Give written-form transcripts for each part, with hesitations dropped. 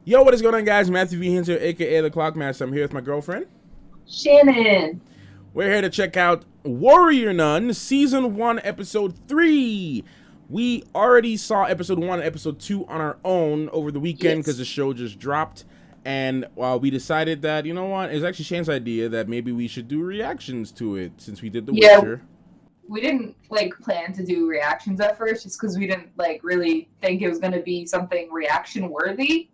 Yo, what is going on, guys? Matthew V. Haynes here, aka the Clockmaster. I'm here with my girlfriend, Shannon. We're here to check out Warrior Nun, Season 1, Episode 3. We already saw Episode 1 and Episode 2 on our own over the weekend because the show just dropped. And we decided that, you know what, it's actually Shane's idea that maybe we should do reactions to it since we did The Witcher. We didn't plan to do reactions at first just because we didn't really think it was going to be something reaction worthy.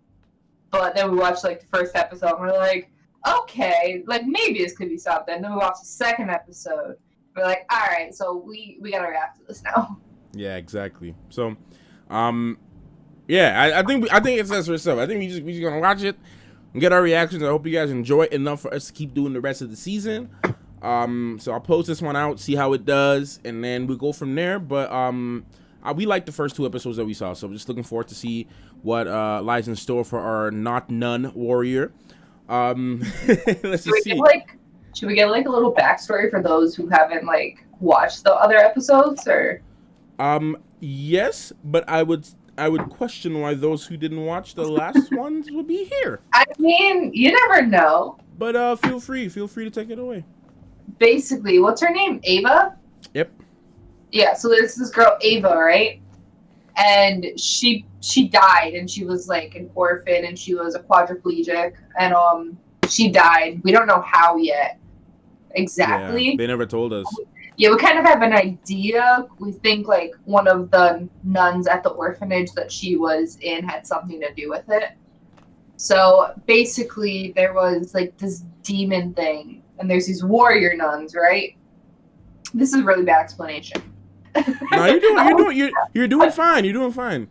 But then we watched the first episode and we're like, okay, maybe this could be something. And then we watched the second episode. We're like, all right, so we gotta react to this now. Yeah, exactly. So, yeah, I think it says for itself. I think we just gonna watch it and get our reactions. I hope you guys enjoy it enough for us to keep doing the rest of the season. So I'll post this one out, see how it does, and then we go from there. But we like the first two episodes that we saw, so I'm just looking forward to see what lies in store for our not nun warrior. Let's just see. Should we get a little backstory for those who haven't watched the other episodes, or? Yes, but I would question why those who didn't watch the last ones would be here. I mean, you never know. But feel free to take it away. Basically, what's her name? Ava? Yep. Yeah, so there's this girl, Ava, right? And she died, and she was an orphan, and she was a quadriplegic, and she died. We don't know how yet exactly. Yeah, they never told us. Yeah, we kind of have an idea. We think one of the nuns at the orphanage that she was in had something to do with it. So basically, there was this demon thing, and there's these warrior nuns, right? This is a really bad explanation. No, you're doing fine. You're doing fine.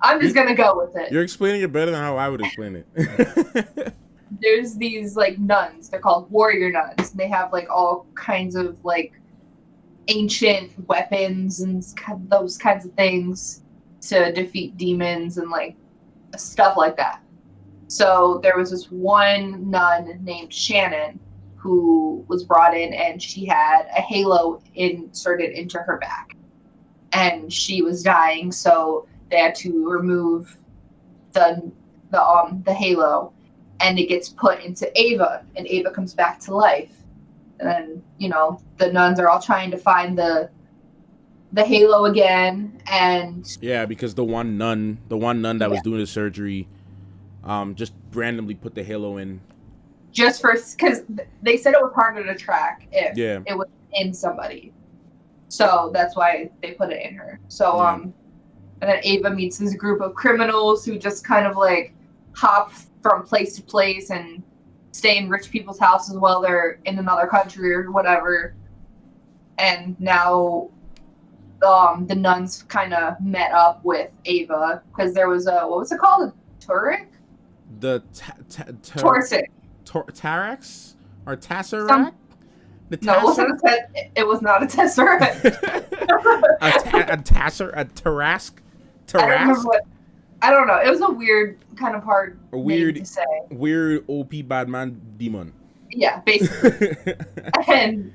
I'm just gonna go with it. You're explaining it better than how I would explain it. There's these nuns. They're called warrior nuns. And they have all kinds of ancient weapons and those kinds of things to defeat demons and stuff like that. So there was this one nun named Shannon who was brought in, and she had a halo inserted into her back, and she was dying. So they had to remove the halo, and it gets put into Ava, and Ava comes back to life. And then the nuns are all trying to find the halo again, and yeah, because the one nun that was doing the surgery, just randomly put the halo in. Just because they said it was harder to track if it was in somebody. So that's why they put it in her. So, and then Ava meets this group of criminals who just kind of hop from place to place and stay in rich people's houses while they're in another country or whatever. And now the nuns kind of met up with Ava because there was what was it called? A Turek? The Torsic. Tarax or Tesseract? No, it was not a Tesseract. a Tarask? I don't know. It was a weird, kind of hard name to say. Weird OP Badman demon. Yeah, basically. And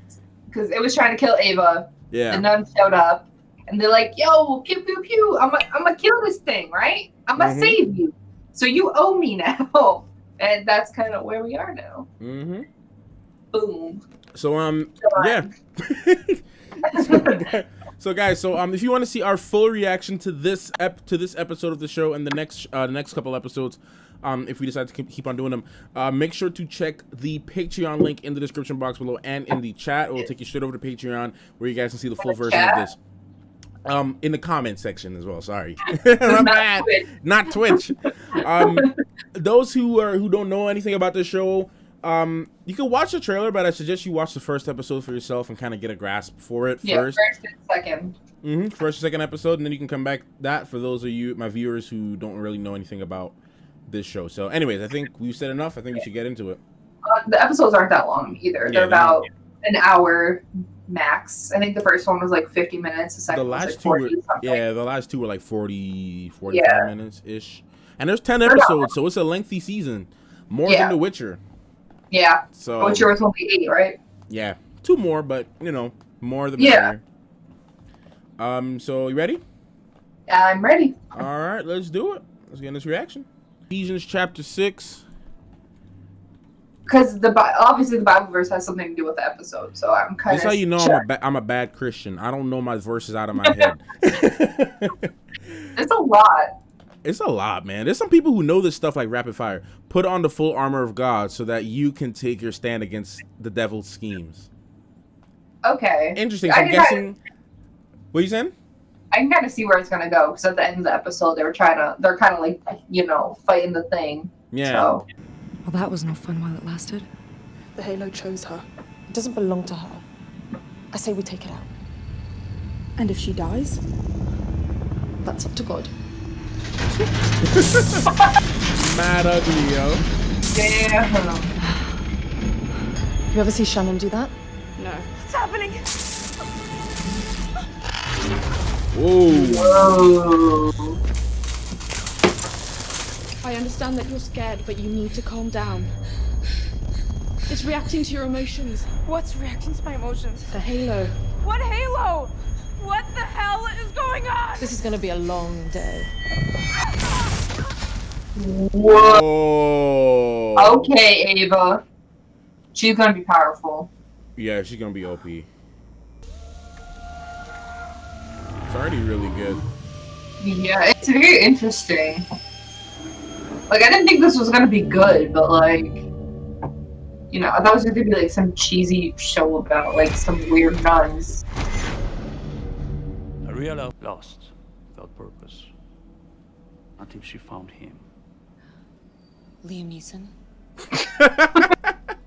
because it was trying to kill Ava, the nuns showed up, and they're like, "Yo, pew pew pew! I'm gonna kill this thing, right? I'm gonna save you. So you owe me now." And that's kind of where we are now. Mm-hmm. Boom. So yeah. So guys, if you want to see our full reaction to this episode of the show and the next couple episodes, if we decide to keep on doing them, make sure to check the Patreon link in the description box below and in the chat. It will take you straight over to Patreon where you guys can see the full version of this. In the comment section as well. Sorry, my bad. Not Twitch. Those who don't know anything about the show, you can watch the trailer, but I suggest you watch the first episode for yourself and kind of get a grasp for it first. First and second. First and second episode, and then you can come back that for those of you, my viewers, who don't really know anything about this show. So, anyways, I think we've said enough. I think we should get into it. The episodes aren't that long either. They're about an hour max. I think the first one was 50 minutes. The second was 40 something. The last two were 45 minutes ish. And there's 10 episodes, so it's a lengthy season, more than The Witcher. Yeah. So Witcher was only 8, right? Yeah, 2 more, but more the better. So you ready? I'm ready. All right, let's do it. Let's get in this reaction. Ephesians chapter 6. Because obviously the Bible verse has something to do with the episode, so I'm kind of. That's how you know sure. I'm a bad Christian. I don't know my verses out of my head. It's a lot. It's a lot, man. There's some people who know this stuff like rapid fire. Put on the full armor of God so that you can take your stand against the devil's schemes. Okay. Interesting. So I'm guessing. What are you saying? I can kind of see where it's gonna go because at the end of the episode they're kind of like, you know, fighting the thing. Yeah. So. Well, that was no fun while it lasted. The halo chose her. It doesn't belong to her. I say we take it out. And if she dies, that's up to God. Mad ugly, yo. Damn. You ever see Shannon do that? No. What's happening? Whoa. Whoa. I understand that you're scared, but you need to calm down. It's reacting to your emotions. What's reacting to my emotions? The halo. What halo? What the hell is going on? This is gonna be a long day. Whoa. Whoa. Okay, Ava. She's gonna be powerful. Yeah, she's gonna be OP. It's already really good. Yeah, it's very interesting. Like, I didn't think this was gonna be good, but like, you know, I thought it was gonna be like some cheesy show about like some weird nuns. Ariella lost without purpose until she found him. Liam Neeson.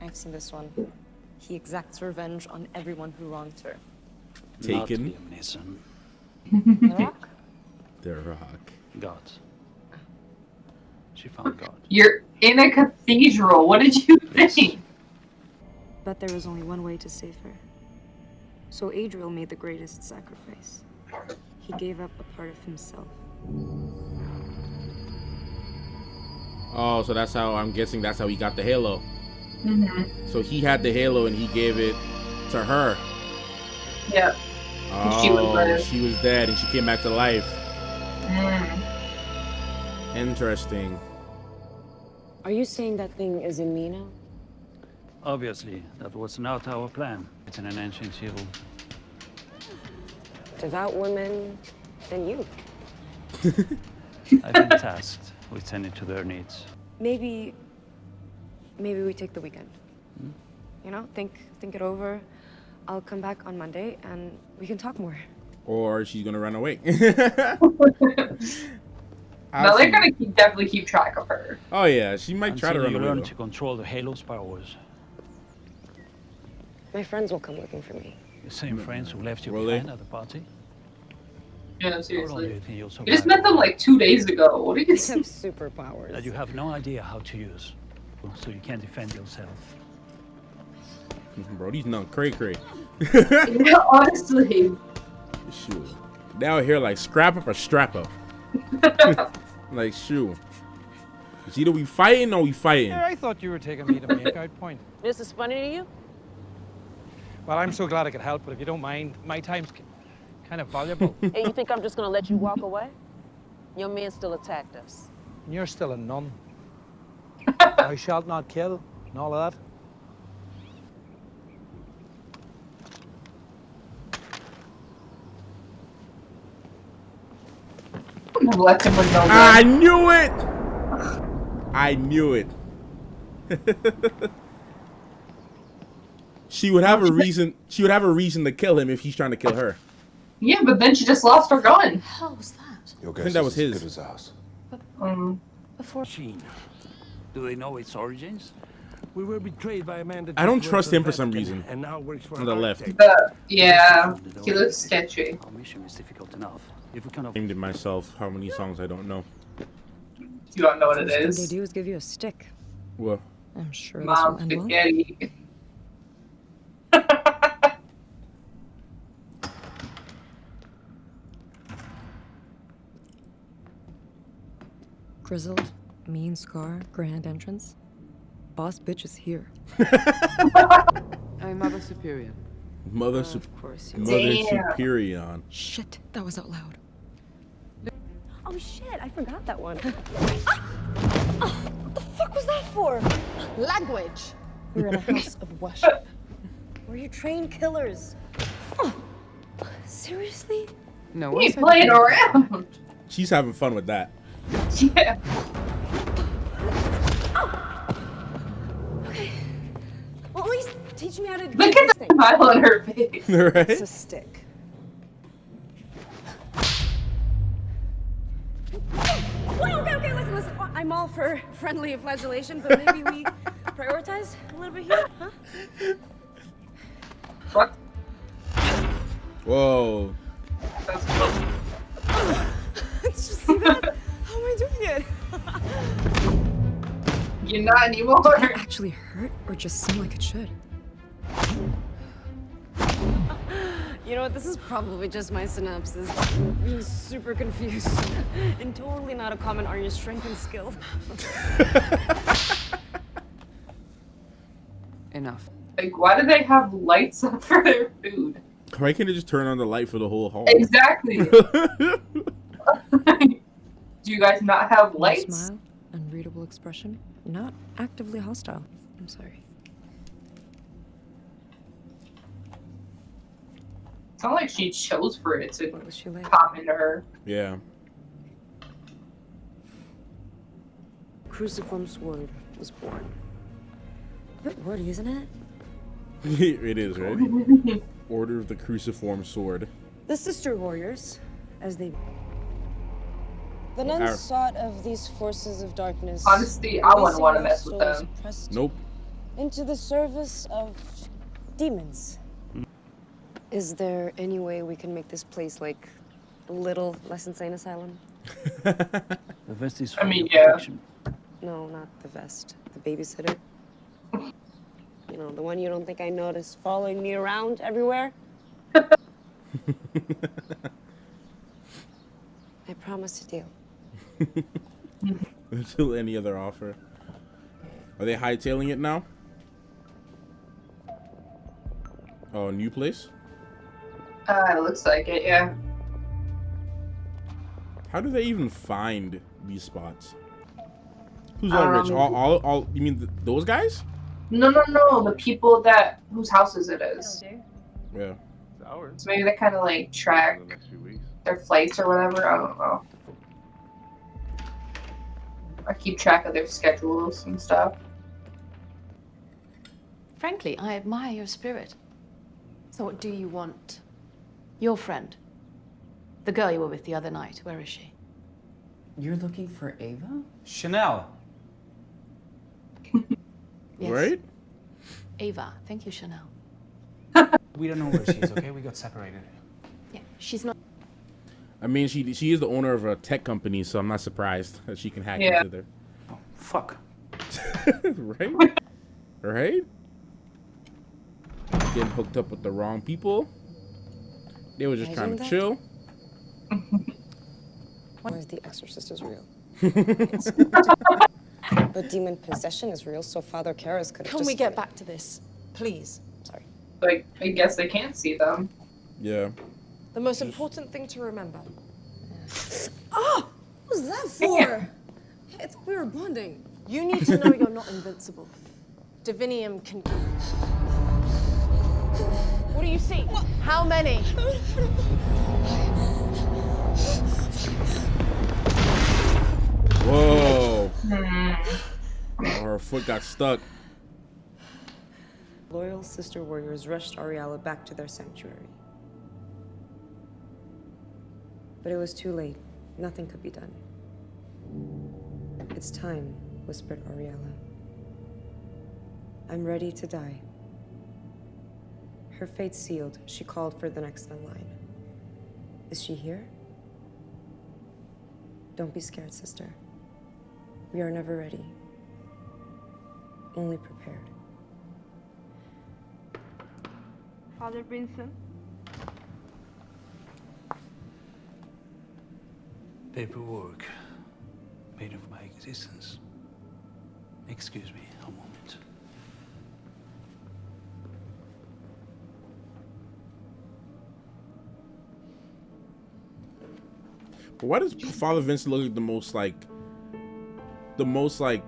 I've seen this one. He exacts revenge on everyone who wronged her. Taken. Not Liam Neeson. The Rock? The Rock. God. She found God. You're in a cathedral. What did you think? But there was only one way to save her. So Adriel made the greatest sacrifice. He gave up a part of himself. Oh, so that's how I'm guessing that's how he got the halo. Mm-hmm. So he had the halo and he gave it to her. Yep. Oh, she was dead and she came back to life. Mm. Interesting. Are you saying that thing is in me now? Obviously, that was not our plan. It's in an ancient evil. Devout women, then you. I've been tasked with tending to their needs. Maybe we take the weekend. You know, think it over. I'll come back on Monday and we can talk more. Or she's gonna run away. No, they're gonna definitely keep track of her. Oh yeah, she might try to run Until you away. learn Though. to control the Halo's powers. My friends will come looking for me. The same friends who left you Will they? behind at the party. Yeah, How long do seriously. you think you'll You just survive? met them like 2 days ago. What are you I have saying? superpowers. That you have no idea how to use, so you can't defend yourself. Bro, these none cray. Yeah, honestly. Shoot. They out here like scrap up or strap up. Like shoot. It's either we fighting or we fighting. Yeah, I thought you were taking me to Makeout Point. This is funny to you? Well, I'm so glad I could help, but if you don't mind, my time's kind of valuable. Hey, you think I'm just gonna let you walk away? Your man still attacked us. And you're still a nun. Thou shalt not kill, and all of that. Left him with no I gun. knew it. I knew it. She would have a reason. She would have a reason to kill him if he's trying to kill her. Yeah, but then she just lost her gun. The hell was that? Your think guess that is was as his. good as ours. Before Machine. Do they know its origins? We were betrayed by a man that I don't used to trust work for him for some Vatican reason. And now works for On the an left. architect. Yeah, he looks sketchy. Our mission is difficult enough. If we cannot Named it myself. How many songs I don't know. You don't know what it what they is. do is give you a stick. Well, I'm sure this Mom will end well. spaghetti. Grizzled, mean scar, grand entrance. Boss bitch is here. I'm Mother Superior. Mother Of course you Mother Damn. Superior. Shit, that was out loud. Oh shit, I forgot that one. for? Language. We're in a house of worship. Where you train killers. Oh, seriously? No, He's playing around. She's having fun with that. Yeah. Okay. Well, at least teach me how to do Look this at the thing. smile on her face. Right? It's a stick. Well, okay, listen. I'm all for friendly flagellation, but maybe we prioritize a little bit here, huh? What? Whoa. That's cool. Let's just see that. How am I doing it? You're not anymore. Did that actually hurt or just seem like it should? You know what? This is probably just my synapses being super confused and totally not a comment on your strength and skill. Enough. Like, why do they have lights up for their food? Why can't they just turn on the light for the whole hall? Exactly. Do you guys not have lights? Smile, unreadable expression, not actively hostile. I'm sorry. It's not like she chose for it to What was she like? pop into her. Yeah. Cruciform sword was born. A bit wordy, isn't it? It is, right? Order of the Cruciform Sword. The sister warriors, as they... The nuns sought of these forces of darkness. Honestly, I wouldn't want to mess with them. Nope. Into the service of demons. Is there any way we can make this place like a little less insane asylum? The vest is for I mean, your yeah. protection. No, not the vest. The babysitter. You know, the one you don't think I noticed following me around everywhere? I promise to deal. Until any other offer. Are they hightailing it now? Oh, new place? It looks like it, yeah. How do they even find these spots? Who's I all don't rich? know. All you mean those guys? No, the people whose houses it is. Yeah. So maybe they kind of like track their flights or whatever. I don't know. I keep track of their schedules and stuff. Frankly, I admire your spirit. So what do you want? Your friend. The girl you were with the other night, where is she? You're looking for Ava? Chanel. Yes. Right? Ava. Thank you, Chanel. We don't know where she is, okay? We got separated. Yeah, she's not. I mean, she is the owner of a tech company, so I'm not surprised that she can hack Yeah. into there. Oh, fuck. Right? Right? Getting hooked up with the wrong people. They were just trying to chill. Where's the exorcist is real? But demon possession is real, so Father Karras could have Can just... we get back to this, please? Sorry. Like, I guess they can't see them. Yeah. The most important thing to remember. Oh! What was that for? I thought we were bonding. You need to know you're not invincible. Divinium can... What do you see? What? How many? Whoa. Oh, her foot got stuck. Loyal sister warriors rushed Ariella back to their sanctuary. But it was too late. Nothing could be done. It's time, whispered Ariella. I'm ready to die. Her fate sealed, she called for the next in line. Is she here? Don't be scared, sister. We are never ready. Only prepared. Father Vincent? Paperwork made of my existence. Excuse me a moment. But why does Father Vincent look like the most like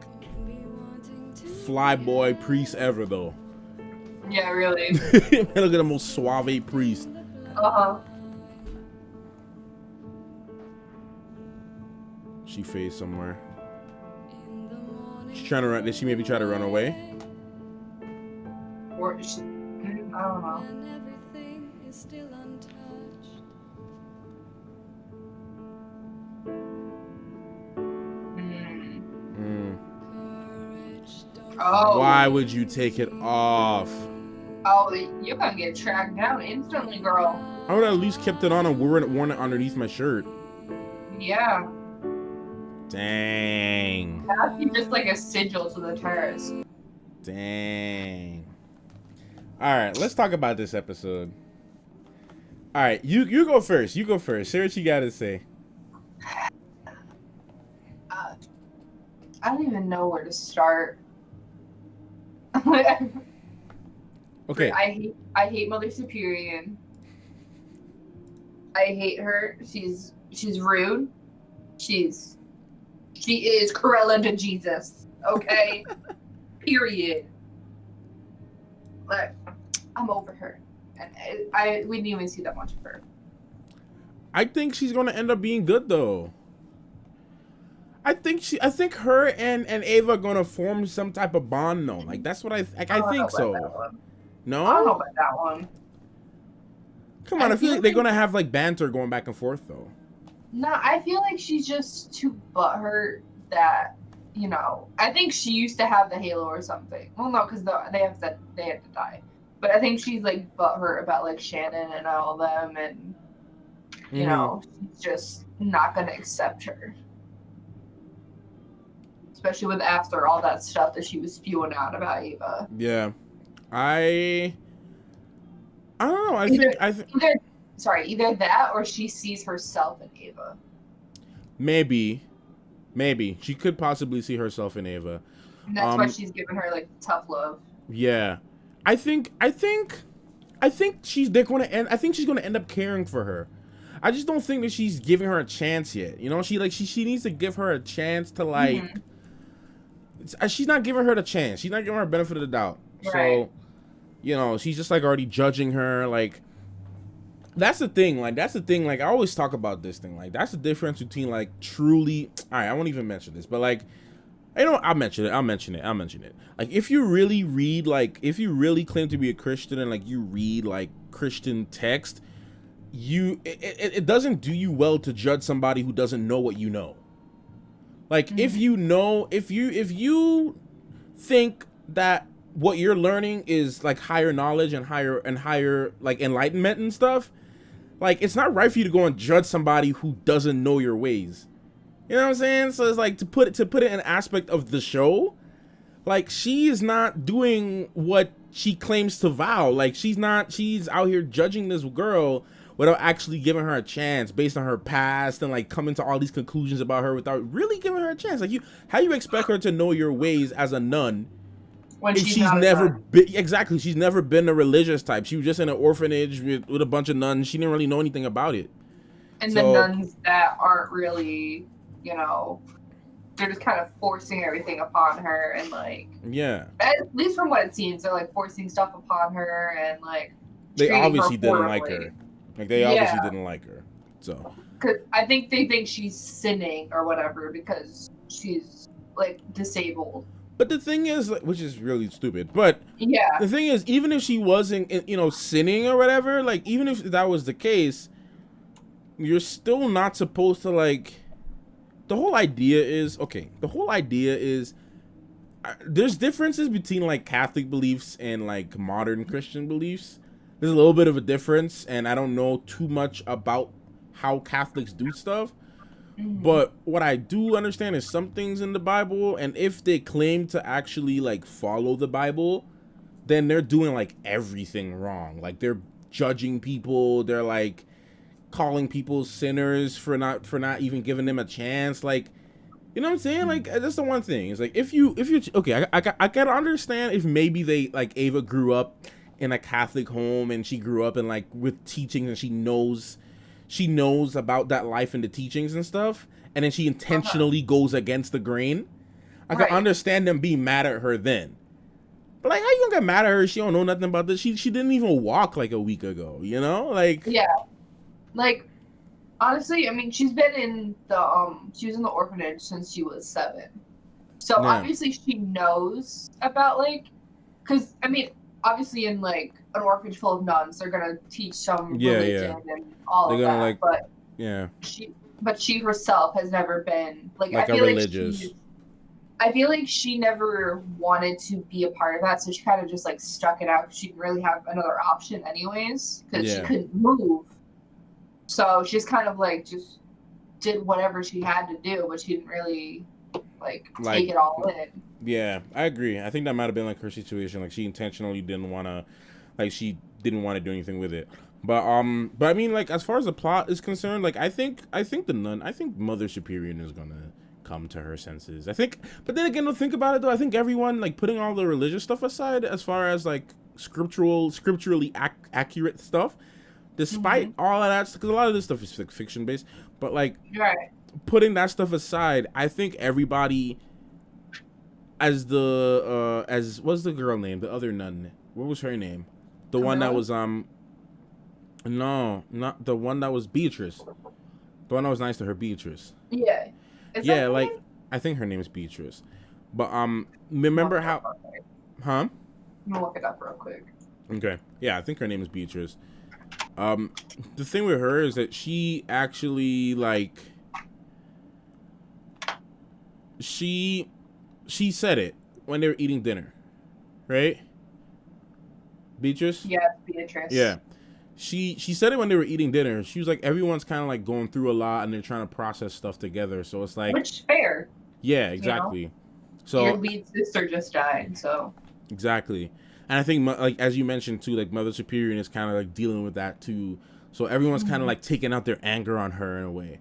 fly boy priest ever, though. Yeah, really. Look at the most suave priest. Uh-huh. She phased somewhere. She's trying to run. Did she maybe try to run away? Or she, I don't know. Oh. Why would you take it off? Oh, you're gonna get tracked down instantly, girl. I would have at least kept it on and worn it underneath my shirt. Yeah. Dang. That'd be just like a sigil to the terrorists. Dang. All right, let's talk about this episode. All right, you go first. You go first. Say what you got to say. I don't even know where to start. Okay. I hate Mother Superior. I hate her. She's rude. She is Corella to Jesus. Okay. Period. Like, I'm over her, and we didn't even see that much of her. I think she's gonna end up being good though. I think her and Ava are gonna form some type of bond though. Like that's what I think so. No? I don't know about that one. Come on, I feel like they're gonna have like banter going back and forth though. No, I feel like she's just too butthurt that, you know, I think she used to have the halo or something. Well, no, because they have said they had to die. But I think she's like butthurt about like Shannon and all of them, and you know, she's just not gonna accept her. Especially with after all that stuff that she was spewing out about Ava. Yeah. I don't know. I think either that or she sees herself in Ava. Maybe she could possibly see herself in Ava. And that's why she's giving her like tough love. Yeah. I think she's gonna end up caring for her. I just don't think that she's giving her a chance yet. You know, she needs to give her a chance to like. She's not giving her the chance. She's not giving her a benefit of the doubt. Right. So, you know, she's just like already judging her. Like, that's the thing. Like, I always talk about this thing. Like, that's the difference between like truly. All right, I won't even mention this, but like, you know, I'll mention it. Like, if you really read, like, if you really claim to be a Christian and like you read like Christian text, it doesn't do you well to judge somebody who doesn't know what you know. Like, if you think that what you're learning is like higher knowledge and higher like enlightenment and stuff, like, it's not right for you to go and judge somebody who doesn't know your ways. You know what I'm saying? So it's like to put it in an aspect of the show, like, she is not doing what she claims to vow. Like, she's out here judging this girl without actually giving her a chance based on her past and like coming to all these conclusions about her without really giving her a chance. Like, how you expect her to know your ways as a nun when she's never been she's never been a religious type. She was just in an orphanage with a bunch of nuns. She didn't really know anything about it. And the nuns that aren't really, you know, they're just kind of forcing everything upon her, and like, yeah, at least from what it seems, they're like forcing stuff upon her, and like they obviously didn't like her. Like, they obviously didn't like her. So, because I think they think she's sinning or whatever because she's like disabled. But the thing is, which is really stupid, but yeah, the thing is, even if she wasn't, you know, sinning or whatever, like, even if that was the case, you're still not supposed to, like, the whole idea is there's differences between like Catholic beliefs and like modern Christian beliefs. There's a little bit of a difference, and I don't know too much about how Catholics do stuff. But what I do understand is some things in the Bible, and if they claim to actually like follow the Bible, then they're doing like everything wrong. Like, they're judging people, they're like calling people sinners for not even giving them a chance. Like, you know what I'm saying? Like, that's the one thing. It's like, if you okay, I gotta understand if maybe they, like, Ava grew up in a Catholic home and she grew up in like with teachings and she knows about that life and the teachings and stuff, and then she intentionally goes against the grain. I can understand them being mad at her then. But like, how you gonna get mad at her? She don't know nothing about this. She didn't even walk like a week ago. You know, like yeah, like honestly, I mean, she's been in the she was in the orphanage since she was 7. So obviously she knows about like, because I mean, obviously in like an orphanage full of nuns, they're gonna teach some religion and all of that. Like, but she herself has never been like I feel religious. I feel like she never wanted to be a part of that, so she kind of just like stuck it out because she didn't really have another option anyways because she couldn't move. So she just kind of like just did whatever she had to do, but she didn't really like take it all in. Yeah, I agree. I think that might have been like her situation. Like she intentionally didn't want to, like she didn't want to do anything with it. But I mean, like as far as the plot is concerned, like I think the nun, I think Mother Superior is gonna come to her senses. I think, but then again, think about it though. I think everyone, like putting all the religious stuff aside, as far as like scripturally accurate stuff, despite all of that, because a lot of this stuff is like fiction based, but like putting that stuff aside, I think everybody, as what's the girl name? The other nun. What was her name? The one that was no, not the one that was Beatrice. The one that was nice to her, Beatrice. Yeah. Yeah, like I think her name is Beatrice. But remember how I'm gonna look it up real quick. Okay. Yeah, I think her name is Beatrice. The thing with her is that she actually like she said it when they were eating dinner. Right? Beatrice? Yeah, Beatrice. Yeah. She said it when they were eating dinner. She was like, everyone's kind of like going through a lot and they're trying to process stuff together. So it's like, which fair. Yeah, exactly. You know? So your lead sister just died, so exactly. And I think like as you mentioned too, like Mother Superior is kind of like dealing with that too. So everyone's kind of like taking out their anger on her in a way.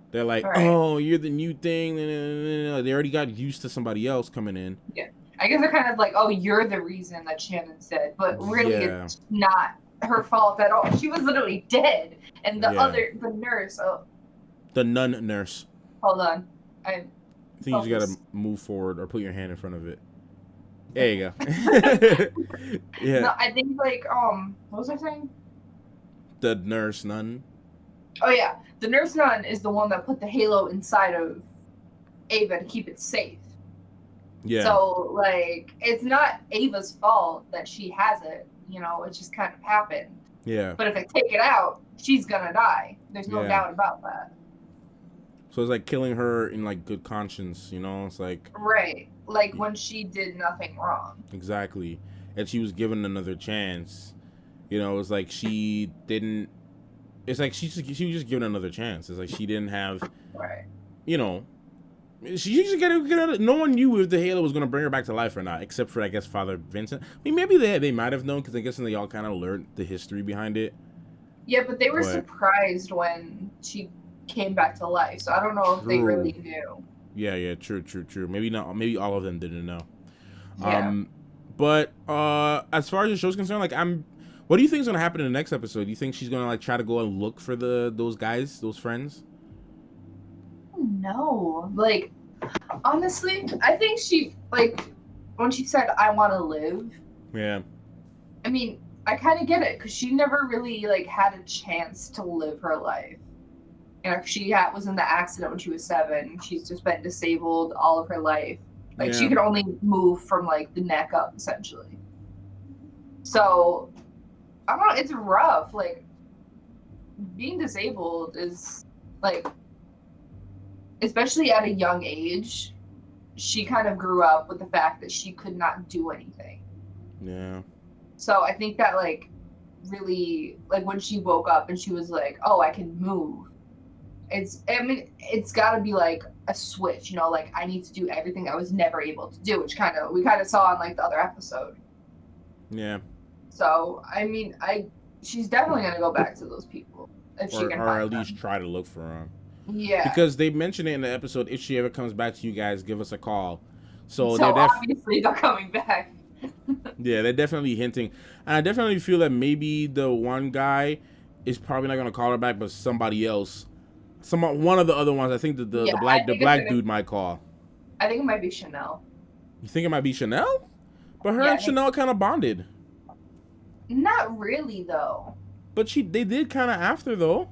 They're like, oh, you're the new thing. They already got used to somebody else coming in. Yeah, I guess they're kind of like, oh, you're the reason that Shannon said, but really it's not her fault at all. She was literally dead, and the nurse. Oh, the nun nurse. Hold on, I think you just gotta move forward or put your hand in front of it. There you go. Yeah. No, I think like what was I saying? The nurse nun. Oh yeah, the nurse nun is the one that put the halo inside of Ava to keep it safe. Yeah. So like, it's not Ava's fault that she has it. You know, it just kind of happened. Yeah. But if they take it out, she's gonna die. There's no doubt about that. So it's like killing her in like good conscience, you know? It's like like when she did nothing wrong. Exactly. And she was given another chance. You know, it's like she didn't. It's like she was just given another chance. It's like she didn't have. You know. She just get no one knew if the halo was gonna bring her back to life or not, except for I guess Father Vincent. I mean, maybe they might have known because I guess they all kind of learned the history behind it. Yeah, but they were surprised when she came back to life, so I don't know if they really knew. Yeah, true. Maybe not. Maybe all of them didn't know. Yeah. But as far as the show's concerned, like what do you think is gonna happen in the next episode? Do you think she's gonna like try to go and look for those guys, those friends? No, like honestly, I think she like when she said I want to live. Yeah. I mean, I kind of get it because she never really like had a chance to live her life. You know, she was in the accident when she was 7. She's just been disabled all of her life. Like she could only move from like the neck up essentially. So I don't know. It's rough. Like being disabled is like. Especially at a young age, she kind of grew up with the fact that she could not do anything. Yeah. So I think that like really like when she woke up and she was like, "Oh, I can move." It's got to be like a switch, you know, like I need to do everything I was never able to do, which we kind of saw in like the other episode. Yeah. So, I mean, she's definitely going to go back to those people if she can find them. Or at least try to look for them. Yeah. Because they mentioned it in the episode, if she ever comes back to you guys, give us a call. So obviously they're coming back. Yeah, they're definitely hinting. And I definitely feel that maybe the one guy is probably not going to call her back, but somebody else. One of the other ones, I think the black dude might call. I think it might be Chanel. You think it might be Chanel? But her Yeah, and Chanel kind of bonded. Not really though. But they did kind of after though.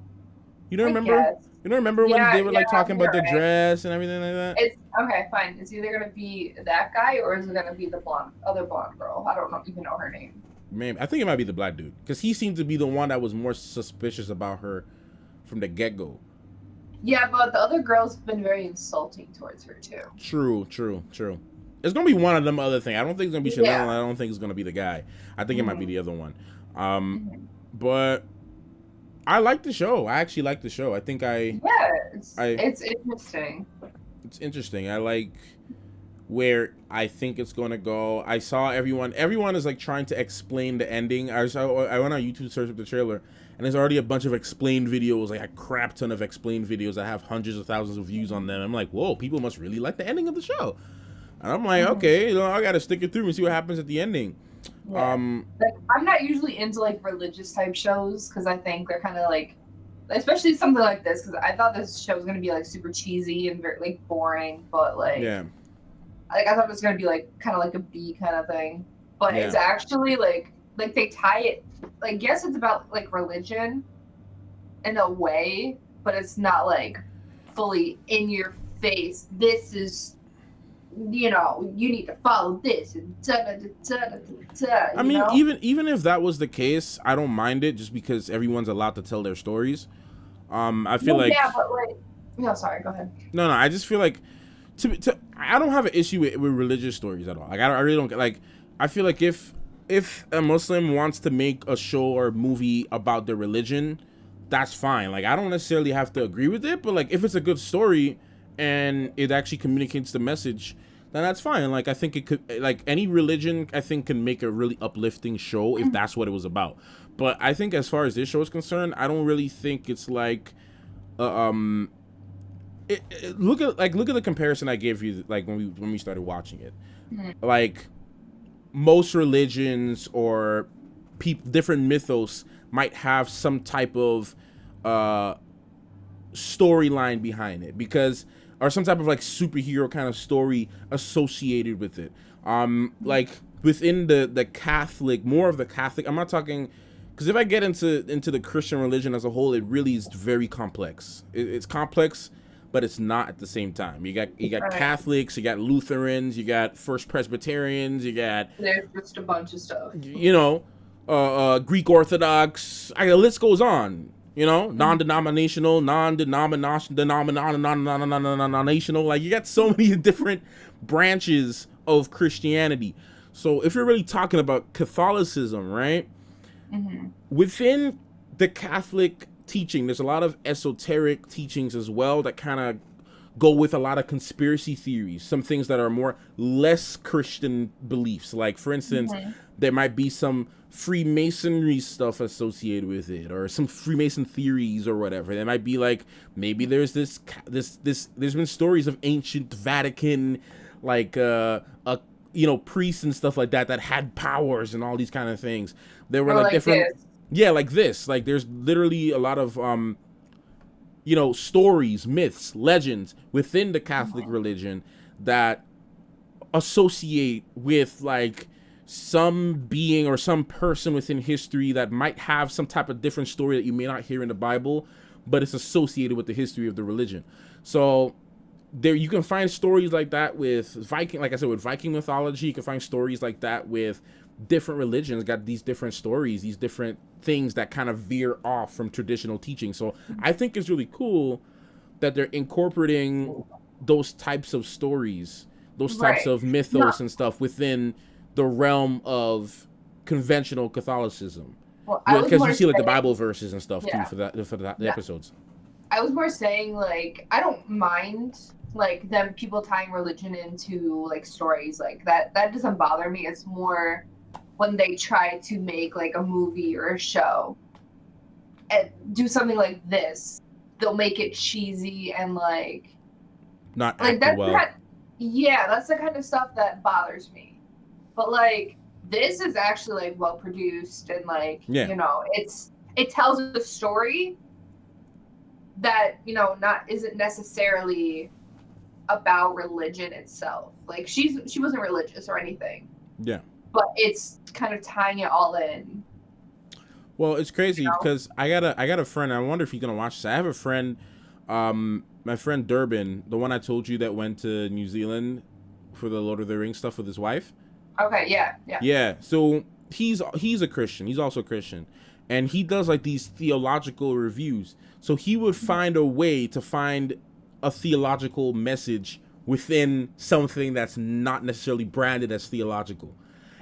You don't I remember? guess. You don't remember when they were like talking about the you're right. dress and everything like that? It's okay, fine. It's either gonna be that guy or is it gonna be the other blonde girl? I don't even know her name. Maybe I think it might be the black dude because he seemed to be the one that was more suspicious about her from the get-go. Yeah, but the other girl's been very insulting towards her too. True. It's gonna be one of them other thing. I don't think it's gonna be Chanel. Yeah. And I don't think it's gonna be the guy. I think it might be the other one. But I like the show. I actually like the show. I think it's interesting. It's interesting. I like where I think it's gonna go. I saw everyone is like trying to explain the ending. I went on YouTube, searched up the trailer, and there's already a bunch of explained videos, like a crap ton of explained videos that have hundreds of thousands of views on them. I'm like, whoa, people must really like the ending of the show. And I'm like, okay, I gotta stick it through and see what happens at the ending. Yeah. Like, I'm not usually into like religious type shows because I think they're kind of like, especially something like this, because I thought this show was gonna be like super cheesy and very like boring, but like, I thought it was gonna be like kind of like a B kind of thing, but it's actually like they tie it, like, yes, it's about like religion in a way, but it's not like fully in your face. This is, you know, you need to follow this and I mean, even if that was the case, I don't mind it just because everyone's allowed to tell their stories. I feel like but like, no, sorry, go ahead. No, I just feel like I don't have an issue with religious stories at all. Like I really don't like. I feel like if a Muslim wants to make a show or a movie about their religion, that's fine. Like I don't necessarily have to agree with it, but like if it's a good story and it actually communicates the message, then that's fine. Like I think it could, like any religion, I think can make a really uplifting show if that's what it was about. But I think as far as this show is concerned, I don't really think it's like, look at the comparison I gave you, like when we started watching it. Like most religions or different mythos might have some type of storyline behind it or some type of like superhero kind of story associated with it. Like within the Catholic, more of the Catholic, I'm not talking, because if I get into the Christian religion as a whole, it really is very complex. It's complex, but it's not at the same time. You got Catholics, you got Lutherans, you got First Presbyterians, there's just a bunch of stuff. You know, Greek Orthodox. The list goes on. You know, non-denominational, non-denominational. Like you got so many different branches of Christianity. So if you're really talking about Catholicism, right? Within the Catholic teaching, there's a lot of esoteric teachings as well that kind of go with a lot of conspiracy theories, some things that are less Christian beliefs. Like for instance, there might be some Freemasonry stuff associated with it, or some Freemason theories or whatever. There might be like, maybe there's this there's been stories of ancient Vatican, like priests and stuff like that had powers and all these kind of things. There were like different like this. Like there's literally a lot of stories, myths, legends within the Catholic religion that associate with like some being or some person within history that might have some type of different story that you may not hear in the Bible, but it's associated with the history of the religion. So there you can find stories like that with Viking, like I said, with Viking mythology. You can find stories like that with different religions, got these different stories, these different things that kind of veer off from traditional teaching. So I think it's really cool that they're incorporating those types of stories, those types of mythos and stuff within the realm of conventional Catholicism. Because you see like the Bible verses and stuff too for the episodes. I was more saying like I don't mind like them people tying religion into like stories like that. That doesn't bother me. It's more when they try to make like a movie or a show and do something like this, they'll make it cheesy and like not like that's that's the kind of stuff that bothers me. But like this is actually like well produced and like it tells a story that isn't necessarily about religion itself. Like she wasn't religious or anything. Yeah. But it's kind of tying it all in. Well, it's crazy You know? because I got a friend. I wonder if he's gonna watch this. I have a friend, my friend Durbin, the one I told you that went to New Zealand for the Lord of the Rings stuff with his wife. Okay, yeah. Yeah. So he's a Christian. He's also a Christian, and he does like these theological reviews. So he would find a way to find a theological message within something that's not necessarily branded as theological.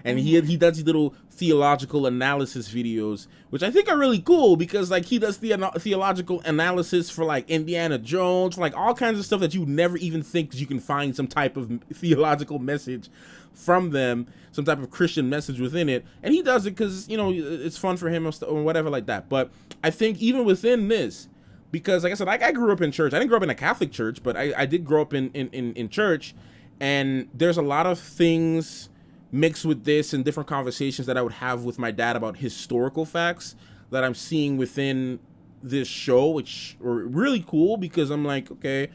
And he does these little theological analysis videos, which I think are really cool because like he does theological analysis for like Indiana Jones, like all kinds of stuff that you never even think you can find some type of theological message from them, some type of Christian message within it. And he does it because, you know, it's fun for him or whatever like that. But I think even within this, because like I said, I grew up in church. I didn't grow up in a Catholic church, but I did grow up in church. And there's a lot of things mixed with this and different conversations that I would have with my dad about historical facts that I'm seeing within this show, which are really cool because I'm like, okay,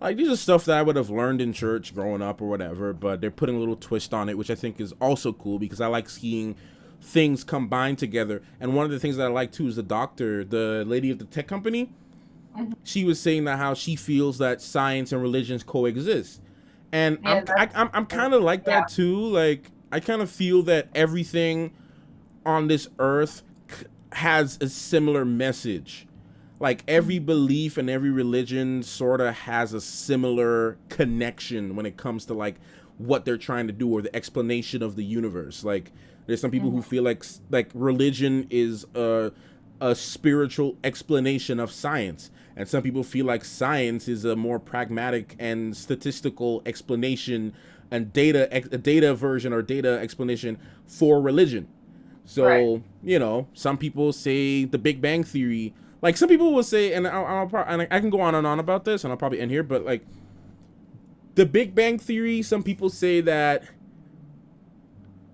like these are stuff that I would have learned in church growing up or whatever, but they're putting a little twist on it, which I think is also cool because I like seeing things combined together. And one of the things that I like too is the lady of the tech company. She was saying that how she feels that science and religions coexist. And I'm kind of like that too. Like, I kind of feel that everything on this earth has a similar message. Like every belief and every religion sort of has a similar connection when it comes to like what they're trying to do or the explanation of the universe. Like there's some people who feel like religion is a spiritual explanation of science. And some people feel like science is a more pragmatic and statistical explanation and data version or data explanation for religion. So, you know, some people say the Big Bang Theory. Like some people will say, and I can go on and on about this, and I'll probably end here, but like the Big Bang Theory, some people say that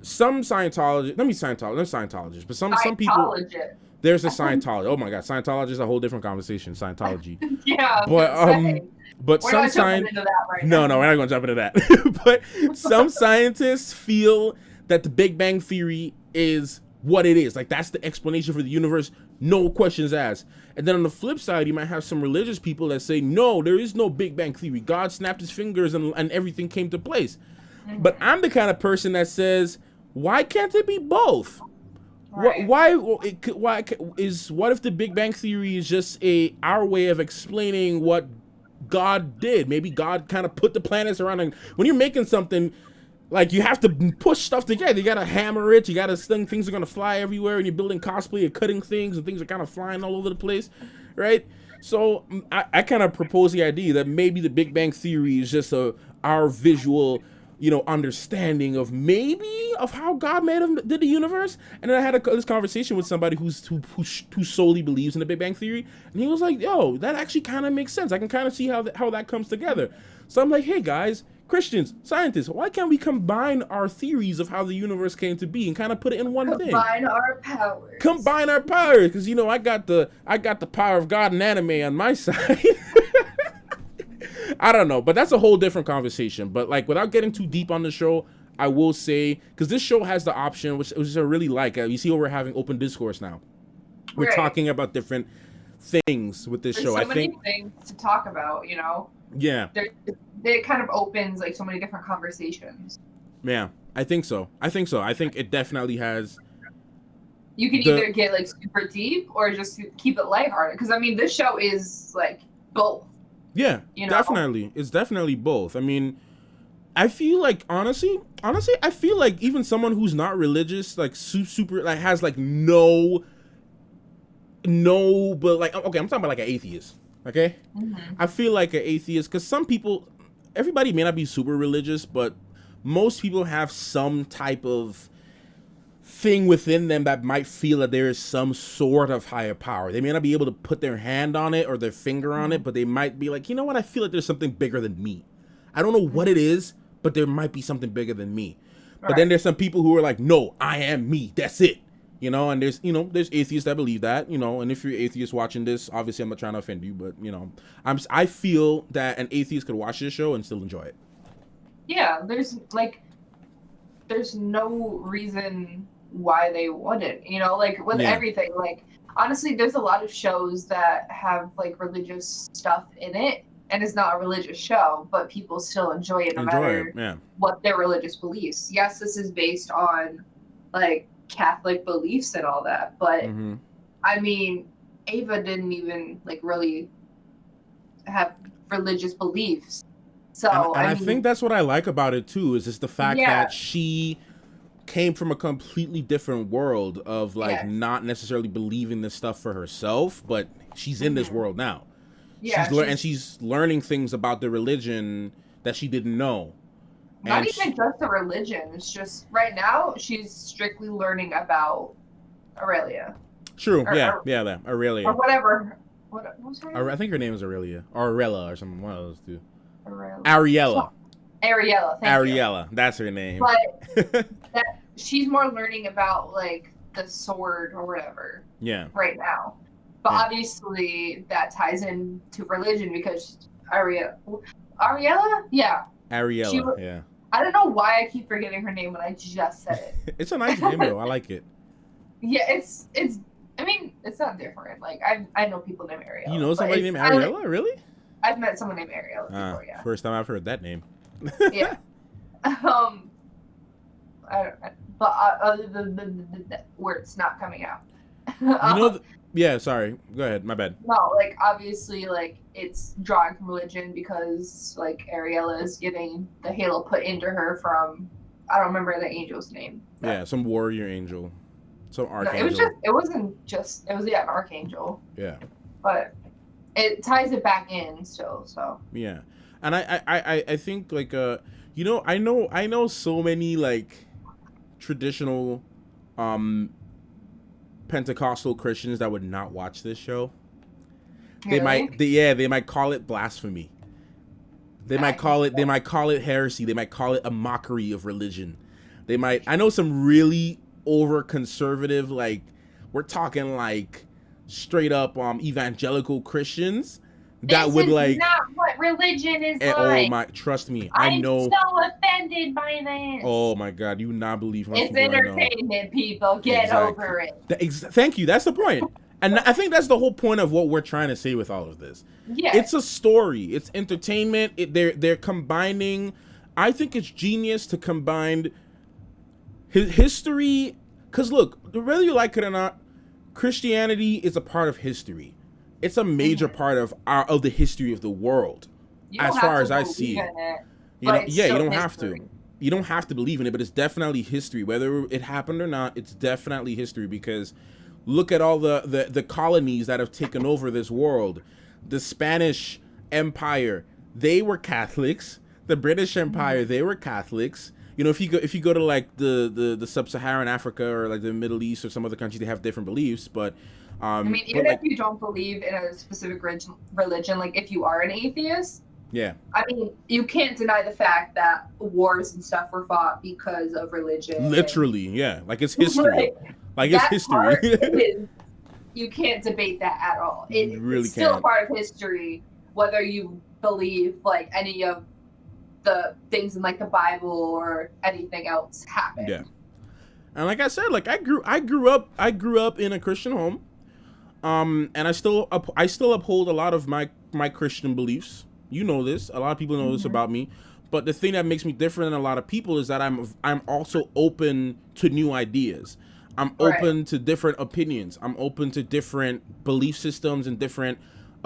some Scientologists, but some people, there's a Scientologist. Oh my God, Scientology is a whole different conversation. Scientology. Yeah. But we're some not jumping into that right no, now. we're not going to jump into that. But some scientists feel that the Big Bang Theory is what it is. Like that's the explanation for the universe, no questions asked. And then on the flip side, you might have some religious people that say, no, there is no Big Bang Theory. God snapped his fingers and everything came to place. But I'm the kind of person that says, why can't it be both? Right. What if the Big Bang Theory is just our way of explaining what God did? Maybe God kind of put the planets around, and when you're making something, like you have to push stuff together. You gotta hammer it. You gotta things are gonna fly everywhere, and you're building cosplay and cutting things, and things are kind of flying all over the place, right? So I kind of propose the idea that maybe the Big Bang Theory is just our visual, understanding of how God did the universe. And then I had this conversation with somebody who solely believes in the Big Bang Theory, and he was like, yo, that actually kind of makes sense. I can kind of see how that comes together. So I'm like, hey guys, Christians, scientists, why can't we combine our theories of how the universe came to be and kind of put it in one thing? Combine our powers, because I got the power of God and anime on my side. I don't know, but that's a whole different conversation. But like, without getting too deep on the show, I will say, because this show has the option, which I really like. You see, we're having open discourse now. We're talking about different things with this show. There's so many things to talk about, Yeah. It kind of opens like so many different conversations. Yeah, I think so. I think it definitely has. You can either get like super deep or just keep it lighthearted. Because I mean, this show is like both. Yeah, definitely. It's definitely both. I mean, I feel like honestly, I feel like even someone who's not religious, like super, like has like no, but like, okay, I'm talking about like an atheist. Okay, I feel like an atheist, because some people, everybody may not be super religious, but most people have some type of thing within them that might feel that there is some sort of higher power. They may not be able to put their hand on it or their finger on it, but they might be like, you know what, I feel like there's something bigger than me. I don't know what it is, but there might be something bigger than me. But then there's some people who are like, no, I am me. That's it. You know, and there's atheists that believe that, and if you're atheist watching this, obviously I'm not trying to offend you, but I feel that an atheist could watch this show and still enjoy it. Yeah, there's no reason why they wouldn't, like with everything. Like honestly, there's a lot of shows that have like religious stuff in it, and it's not a religious show, but people still enjoy it no matter what their religious beliefs. Yes, this is based on like Catholic beliefs and all that, but I mean, Ava didn't even like really have religious beliefs. So and I think that's what I like about it too, is just the fact that she came from a completely different world of like not necessarily believing this stuff for herself, but she's in this world now. And she's learning things about the religion that she didn't know. Not even just the religion. It's just right now she's strictly learning about Aurelia. True. Aurelia. Or whatever. What was her name? I think her name is Aurelia or Arella or something. One of those two. Ariella. Ariella. That's her name. But she's more learning about like the sword or whatever. Yeah. Right now, but obviously that ties into religion because Ariella. Yeah. Ariella. Yeah. I don't know why I keep forgetting her name when I just said it. It's a nice name though. I like it. Yeah, it's. I mean, it's not different. Like I know people named Ariella. You know somebody named Ariella? Really? I've met someone named Ariella before. Yeah. First time I've heard that name. Yeah. But other than the words not coming out. Sorry. Go ahead. My bad. No, like obviously, like it's drawing from religion because like Ariella is getting the halo put into her from I don't remember the angel's name. Yeah, some warrior angel, some archangel. No, it was an archangel. Yeah. But it ties it back in still. So. Yeah, and I think like I know so many like traditional Pentecostal Christians that would not watch this show. They might call it blasphemy. They might call it heresy. They might call it a mockery of religion. I know some really over conservative, like we're talking like straight up evangelical Christians that would like not what religion is like. Oh my, trust me, I know. I'm so offended by this. Oh my God, you would not believe how it's entertainment, people. Get over it. Thank you. That's the point. And I think that's the whole point of what we're trying to say with all of this. Yeah. It's a story. It's entertainment. They're combining. I think it's genius to combine history. Because look, whether you like it or not, Christianity is a part of history. It's a major part of the history of the world, as far as I see it. You don't have to. You don't have to believe in it, but it's definitely history. Whether it happened or not, it's definitely history because look at all the colonies that have taken over this world. The Spanish Empire, they were Catholics. The British Empire, they were Catholics. You know, if you go to like the sub-Saharan Africa or like the Middle East or some other countries, they have different beliefs. But I mean, even if you don't believe in a specific religion, like if you are an atheist, yeah, I mean, you can't deny the fact that wars and stuff were fought because of religion. Literally, yeah, like it's history. Like it's history. You can't debate that at all. It's can't. Still a part of history, whether you believe like any of the things in like the Bible or anything else happened. Yeah, and like I said, like I grew up in a Christian home, and I still uphold a lot of my Christian beliefs. You know this. A lot of people know this about me. But the thing that makes me different than a lot of people is that I'm also open to new ideas. I'm open to different opinions. I'm open to different belief systems and different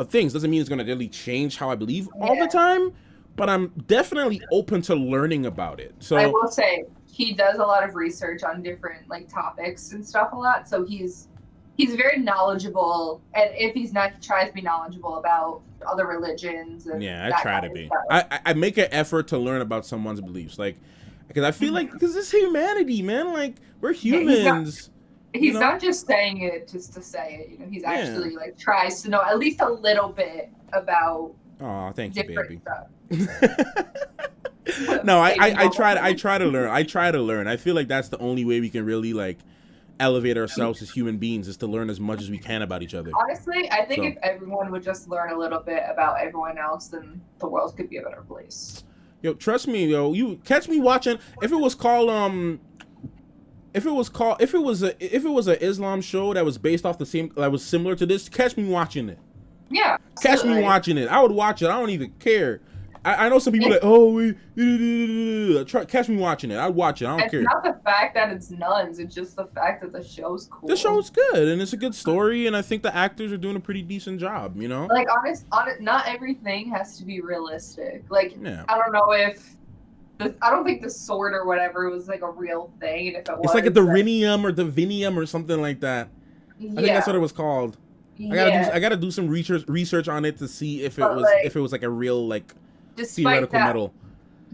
things. Doesn't mean it's going to really change how I believe all the time, but I'm definitely open to learning about it. So I will say he does a lot of research on different like topics and stuff a lot. So he's very knowledgeable, and if he's not, he tries to be knowledgeable about other religions. And I try to be. I make an effort to learn about someone's beliefs, like because I feel like because it's humanity, man. Like we're humans. He's not just saying it just to say it. You know, he's actually like tries to know at least a little bit about. Oh, thank you, baby. Stuff. No, I try to learn. I feel like that's the only way we can really like elevate ourselves as human beings, is to learn as much as we can about each other. Honestly, I think if everyone would just learn a little bit about everyone else, then the world could be a better place. Yo, trust me, yo, you catch me watching. If it was a Islam show that was based off the same, that was similar to this, catch me watching it. Yeah. Catch me watching it. I would watch it. I don't even care. I know some people like, oh, catch me watching it. I'd watch it. I don't care. It's not the fact that it's nuns. It's just the fact that the show's cool. The show's good, and it's a good story, and I think the actors are doing a pretty decent job, you know? Like, honest, not everything has to be realistic. Like, Yeah. I don't know if... I don't think the sword or whatever was, like, a real thing, and if it was... It's like a Divinium or Divinium or something like that. Yeah. I think that's what it was called. Yeah. I gotta do some research on it to see if it was like a real, like, theoretical metal.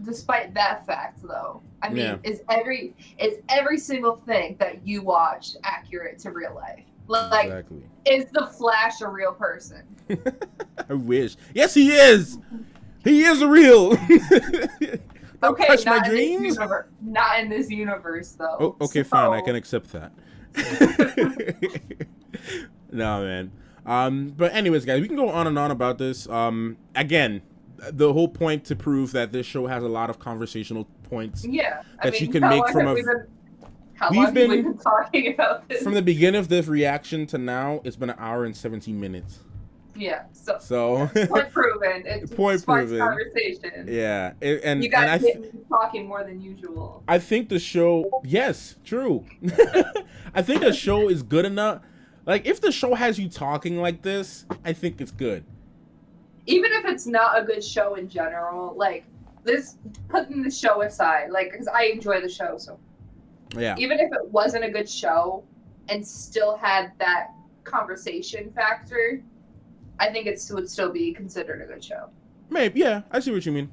Despite that fact, though, I mean, is every single thing that you watch accurate to real life? Like, exactly. Is the Flash a real person? I wish. Yes, he is. He is a real. Don't crush my dreams. Not in this universe, though. Oh, okay, fine. I can accept that. No, man. But anyways, guys, we can go on and on about this. Again, the whole point to prove that this show has a lot of conversational points. Yeah, that you can make from a. How long have we been talking about this? From the beginning of this reaction to now, it's been 1 hour and 17 minutes. Yeah. So point proven. It sparks conversation. Yeah, you guys get me talking more than usual. I think the show. Yes, true. I think the show is good enough. Like, if the show has you talking like this, I think it's good. Even if it's not a good show in general, like, this, putting the show aside, like, because I enjoy the show, so. Yeah. Even if it wasn't a good show and still had that conversation factor, I think it would still be considered a good show. Maybe, yeah. I see what you mean.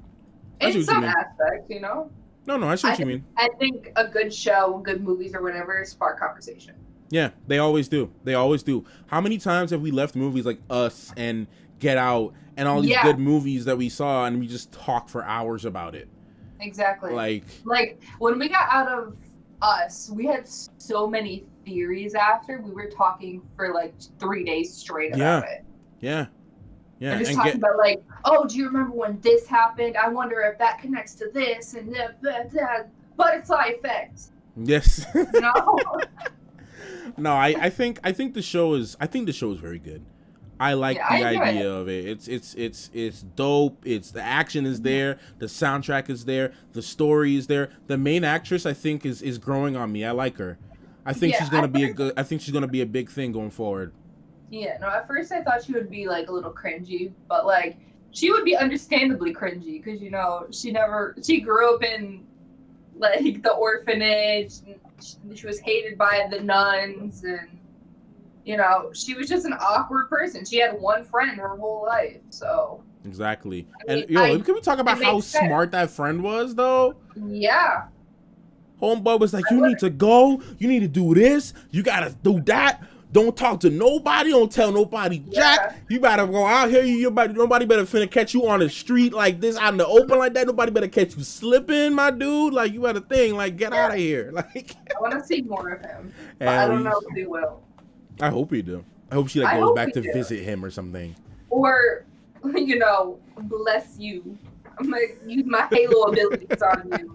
In some aspect, you know? No, I see what you mean. I think a good show, good movies or whatever, spark conversation. Yeah, they always do. They always do. How many times have we left movies like Us and Get Out and all these good movies that we saw and we just talk for hours about it? Exactly. Like when we got out of Us, we had so many theories after. We were talking for like 3 days straight about it. Yeah. Yeah. And just talking about like, oh, do you remember when this happened? I wonder if that connects to this and the butterfly effect. Yes. No. No, I think the show is very good. I like the idea of it. It's dope. The action is there. The soundtrack is there. The story is there. The main actress, I think, is growing on me. I like her. I think she's gonna be a big thing going forward. Yeah. No. At first, I thought she would be like a little cringy, but like she would be understandably cringy because she grew up in like the orphanage. And she was hated by the nuns and. You know, she was just an awkward person. She had one friend her whole life, so. Exactly. Can we talk about how smart that friend was, though? Yeah. Homeboy was like, you need to go. You need to do this. You gotta do that. Don't talk to nobody. Don't tell nobody jack. You better go out here. Nobody better finna catch you on the street like this, out in the open like that. Nobody better catch you slipping, my dude. Like, you better think, like, get out of here. Like. I want to see more of him, but I don't know if we will. I hope we do. I hope she goes back to visit him or something. Or, bless you. I'm gonna use my Halo abilities on you.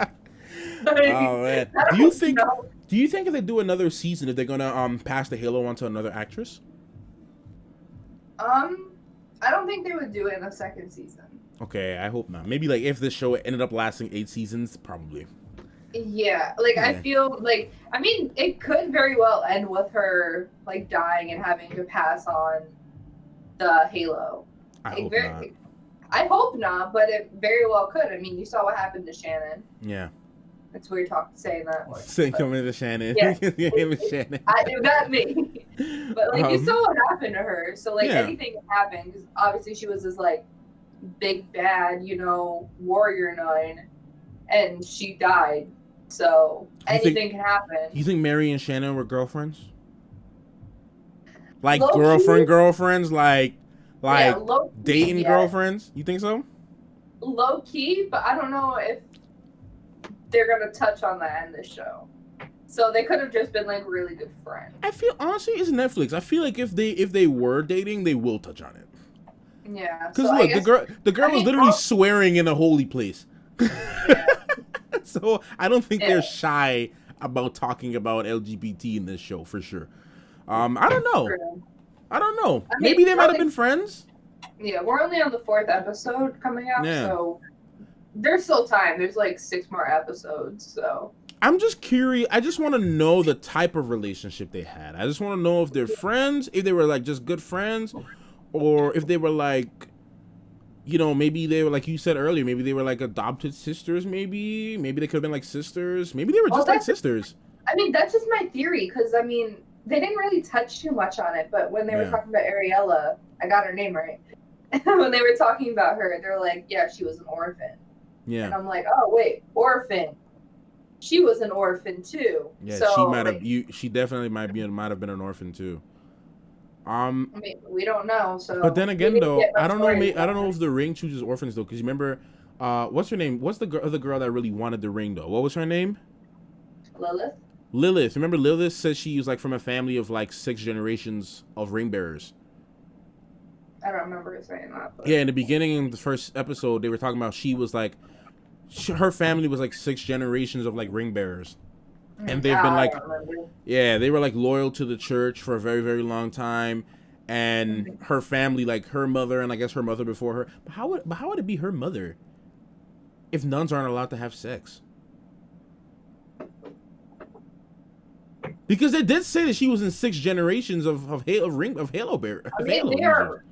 Oh man. Do you think if they do another season, if they're gonna pass the Halo on to another actress? I don't think they would do it in a second season. Okay, I hope not. Maybe like if this show ended up lasting 8 seasons, probably. Yeah, I feel like, I mean, it could very well end with her, like, dying and having to pass on the Halo. I hope not, but it very well could. I mean, you saw what happened to Shannon. Yeah. It's weird saying that. Coming to Shannon. Yeah. Shannon. Not me. But, like, you saw what happened to her. So, like, anything can happen. Because obviously she was this, like, big, bad, warrior nun. And she died. So anything can happen. You think Mary and Shannon were girlfriends? Like girlfriends, like dating girlfriends? You think so? Low key, but I don't know if they're gonna touch on that in this show. So they could have just been like really good friends. I feel honestly, it's Netflix. I feel like if they were dating, they will touch on it. Yeah. Because so look, the girl was literally swearing in a holy place. So I don't think they're shy about talking about LGBT in this show for sure. I don't know. I mean, maybe they might have been friends. Yeah, we're only on the 4th episode coming out, so there's still time. There's like 6 more episodes, so. I'm just curious. I just want to know the type of relationship they had. I just want to know if they're friends, if they were like just good friends, or if they were like, you know, maybe they were like you said earlier, maybe they were like adopted sisters, maybe they could have been like sisters. Maybe they were just like sisters. I mean, that's just my theory, because I mean, they didn't really touch too much on it, but when they were talking about Ariella, I got her name right. When they were talking about her, they're like, yeah, she was an orphan. Yeah. And I'm like, oh wait, orphan. She was an orphan too. Yeah, so, she might have. She definitely might have been an orphan too. I mean, we don't know. So, but then again, though, I don't know. I don't know if the ring chooses orphans though, because you remember, what's her name? What's the other girl that really wanted the ring though? What was her name? Lilith. Lilith. Remember, Lilith said she was like from a family of like 6 generations of ring bearers. I don't remember saying that. But. Yeah, in the beginning of the first episode, they were talking about she was like. Her family was like 6 generations of like ring bearers, and they've been like, they were like loyal to the church for a very, very long time, and her family, like her mother and I guess her mother before her. But how would it be her mother if nuns aren't allowed to have sex? Because they did say that she was in 6 generations of Halo bear. I mean, they aren't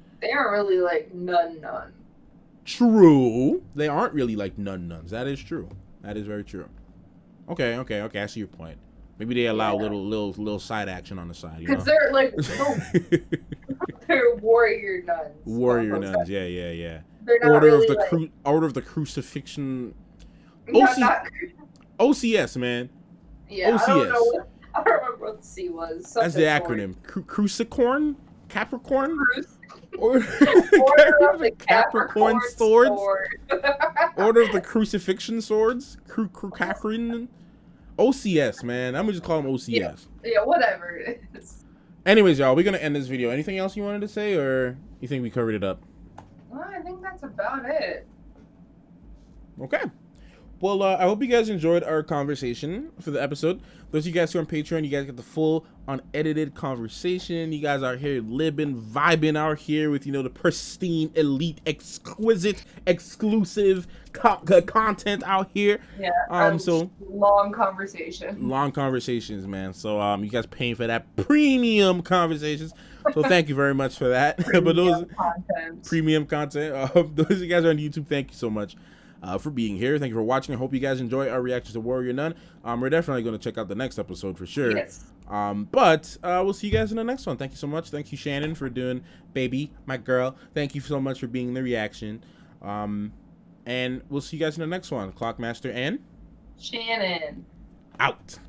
really like nun. True. They aren't really like nuns. That is true. That is very true. Okay. I see your point. Maybe they allow little side action on the side. Because they're like, they're warrior nuns. Warrior nuns. Yeah. They're not Order of the Crucifixion. No, OCS, man. Yeah, OCS. I don't remember what the C was. That's the acronym. Crucicorn? Capricorn? Order of the Capricorn swords. Order of the Crucifixion swords. Capricorn. OCS, man. I'm gonna just call them OCS. Yeah, whatever it is. Anyways, y'all, we're gonna end this video. Anything else you wanted to say, or you think we covered it up? Well, I think that's about it. Okay. Well, I hope you guys enjoyed our conversation for the episode. Those of you guys who are on Patreon, you guys get the full unedited conversation. You guys are here living, vibing out here with, you know, the pristine, elite, exquisite, exclusive content out here. Yeah. So long conversations, man. So you guys paying for that premium conversations. So thank you very much for that. But those premium content. Those of you guys are on YouTube, thank you so much. For being here. Thank you for watching. I hope you guys enjoy our reactions to Warrior Nun. We're definitely going to check out the next episode for sure. Yes. But we'll see you guys in the next one. Thank you so much. Thank you, Shannon, for doing Baby, my girl. Thank you so much for being the reaction. And we'll see you guys in the next one. Clockmaster and Shannon. Out.